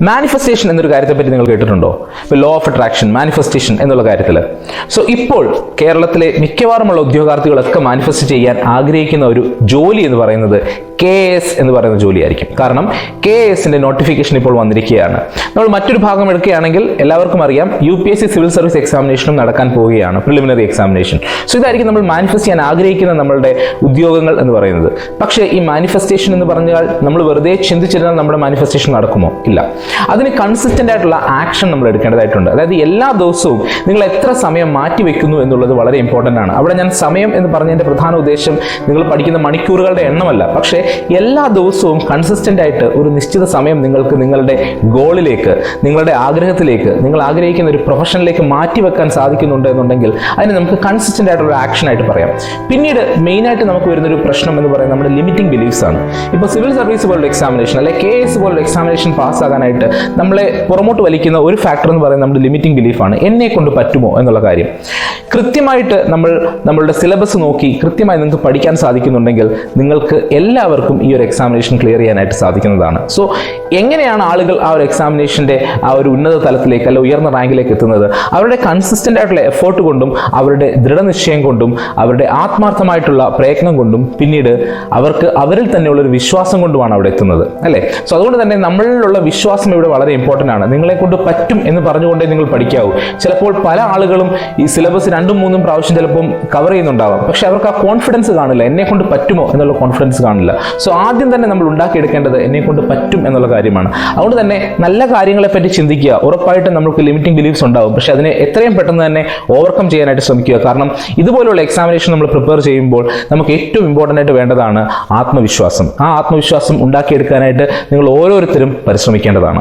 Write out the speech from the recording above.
Manifestation എന്നൊരു കാര്യത്തെ പറ്റി നിങ്ങൾ കേട്ടിട്ടുണ്ടോ? ഇപ്പോൾ ലോ ഓഫ് അട്രാക്ഷൻ, മാനിഫെസ്റ്റേഷൻ എന്നുള്ള കാര്യത്തിൽ. സോ ഇപ്പോൾ കേരളത്തിലെ മിക്കവാറുമുള്ള ഉദ്യോഗാർത്ഥികളൊക്കെ മാനിഫെസ്റ്റ് ചെയ്യാൻ ആഗ്രഹിക്കുന്ന ഒരു ജോലി എന്ന് പറയുന്നത് KS എന്ന് പറയുന്ന ജോലിയായിരിക്കും. കാരണം KSന്റെ നോട്ടിഫിക്കേഷൻ ഇപ്പോൾ വന്നിരിക്കുകയാണ്. നമ്മൾ മറ്റൊരു ഭാഗം എടുക്കുകയാണെങ്കിൽ എല്ലാവർക്കും അറിയാം UPSC സിവിൽ സർവീസ് എക്സാമിനേഷനും നടക്കാൻ പോവുകയാണ്, പ്രിലിമിനറി എക്സാമിനേഷൻ. സോ ഇതായിരിക്കും നമ്മൾ മാനിഫെസ്റ്റ് ചെയ്യാൻ ആഗ്രഹിക്കുന്ന നമ്മളുടെ ഉദ്യോഗങ്ങൾ എന്ന് പറയുന്നത്. പക്ഷേ ഈ മാനിഫെസ്റ്റേഷൻ എന്ന് പറഞ്ഞാൽ നമ്മൾ വെറുതെ ചിന്തിച്ചിരുന്നാൽ നമ്മുടെ മാനിഫെസ്റ്റേഷൻ നടക്കുമോ? ഇല്ല. അതിന് കൺസിസ്റ്റന്റ് ആയിട്ടുള്ള ആക്ഷൻ നമ്മൾ എടുക്കേണ്ടതായിട്ടുണ്ട്. അതായത് എല്ലാ ദിവസവും നിങ്ങൾ എത്ര സമയം മാറ്റി വെക്കുന്നു എന്നുള്ളത് വളരെ ഇമ്പോർട്ടൻ്റ് ആണ്. അവിടെ ഞാൻ സമയം എന്ന് പറഞ്ഞതിൻ്റെ പ്രധാന ഉദ്ദേശം നിങ്ങൾ പഠിക്കുന്ന മണിക്കൂറുകളുടെ എണ്ണമല്ല, പക്ഷേ എല്ലാ ദിവസവും കൺസിസ്റ്റന്റ് ആയിട്ട് ഒരു നിശ്ചിത സമയം നിങ്ങൾക്ക് നിങ്ങളുടെ ഗോളിലേക്ക്, നിങ്ങളുടെ ആഗ്രഹത്തിലേക്ക്, നിങ്ങൾ ആഗ്രഹിക്കുന്ന ഒരു പ്രൊഫഷനിലേക്ക് മാറ്റിവെക്കാൻ സാധിക്കുന്നുണ്ട് എന്നുണ്ടെങ്കിൽ അതിന് നമുക്ക് കൺസിസ്റ്റന്റ് ആയിട്ടുള്ള ആക്ഷൻ ആയിട്ട് പറയാം. പിന്നീട് മെയിനായിട്ട് നമുക്ക് വരുന്നൊരു പ്രശ്നം എന്ന് പറയുന്നത് നമ്മുടെ ലിമിറ്റിംഗ് ബിലീഫ്സ് ആണ്. ഇപ്പോൾ സിവിൽ സർവീസ് പോലുള്ള എക്സാമിനേഷൻ അല്ലെ KS പോലുള്ള എക്സാമിനേഷൻ പാസ്സാകാനായിട്ട് നമ്മളെ പുറമോട്ട് വലിക്കുന്ന ഒരു ഫാക്ടർ എന്ന് പറയുന്നത് നമ്മുടെ ലിമിറ്റിംഗ് ബിലീഫാണ്. എന്നെ കൊണ്ട് പറ്റുമോ എന്നുള്ള കാര്യം. കൃത്യമായിട്ട് നമ്മളുടെ സിലബസ് നോക്കി കൃത്യമായി നിങ്ങൾക്ക് പഠിക്കാൻ സാധിക്കുന്നുണ്ടെങ്കിൽ നിങ്ങൾക്ക് എല്ലാവർക്കും ഈ ഒരു എക്സാമിനേഷൻ ക്ലിയർ ചെയ്യാനായിട്ട് സാധിക്കുന്നതാണ്. സോ എങ്ങനെയാണ് ആളുകൾ ആ ഒരു എക്സാമിനേഷൻ്റെ ആ ഒരു ഉന്നത തലത്തിലേക്ക് അല്ലെ ഉയർന്ന റാങ്കിലേക്ക് എത്തുന്നത്? അവരുടെ കൺസിസ്റ്റന്റ് ആയിട്ടുള്ള എഫേർട്ട് കൊണ്ടും അവരുടെ ദൃഢനിശ്ചയം കൊണ്ടും അവരുടെ ആത്മാർത്ഥമായിട്ടുള്ള പ്രയത്നം കൊണ്ടും പിന്നീട് അവർക്ക് അവരിൽ തന്നെയുള്ള ഒരു വിശ്വാസം കൊണ്ടുമാണ് അവിടെ എത്തുന്നത്, അല്ലേ? സോ അതുകൊണ്ട് തന്നെ നമ്മളിലുള്ള വിശ്വാസം ഇവിടെ വളരെ ഇമ്പോർട്ടൻ്റ് ആണ്. നിങ്ങളെ കൊണ്ട് പറ്റും എന്ന് പറഞ്ഞുകൊണ്ടേ നിങ്ങൾ പഠിക്കാവൂ. ചിലപ്പോൾ പല ആളുകളും ഈ സിലബസ് 2-3 പ്രാവശ്യം ചിലപ്പം കവർ ചെയ്യുന്നുണ്ടാവാം, പക്ഷെ അവർക്ക് ആ കോൺഫിഡൻസ് കാണില്ല. എന്നെ കൊണ്ട് പറ്റുമോ എന്നുള്ള കോൺഫിഡൻസ് കാണില്ല. സോ ആദ്യം തന്നെ നമ്മൾ ഉണ്ടാക്കിയെടുക്കേണ്ടത് എന്നെ കൊണ്ട് പറ്റും എന്നുള്ള കാര്യമാണ്. അതുകൊണ്ട് തന്നെ നല്ല കാര്യങ്ങളെ പറ്റി ചിന്തിക്കുക. ഉറപ്പായിട്ടും നമുക്ക് ലിമിറ്റിംഗ് ബിലീഫ്സ് ഉണ്ടാവും, പക്ഷെ അതിനെ എത്രയും പെട്ടെന്ന് തന്നെ ഓവർകം ചെയ്യാനായിട്ട് ശ്രമിക്കുക. കാരണം ഇതുപോലുള്ള എക്സാമിനേഷൻ നമ്മൾ പ്രിപ്പയർ ചെയ്യുമ്പോൾ നമുക്ക് ഏറ്റവും ഇമ്പോർട്ടൻ്റ് ആയിട്ട് വേണ്ടതാണ് ആത്മവിശ്വാസം. ആ ആത്മവിശ്വാസം ഉണ്ടാക്കിയെടുക്കാനായിട്ട് നിങ്ങൾ ഓരോരുത്തരും പരിശ്രമിക്കേണ്ടതാണ്.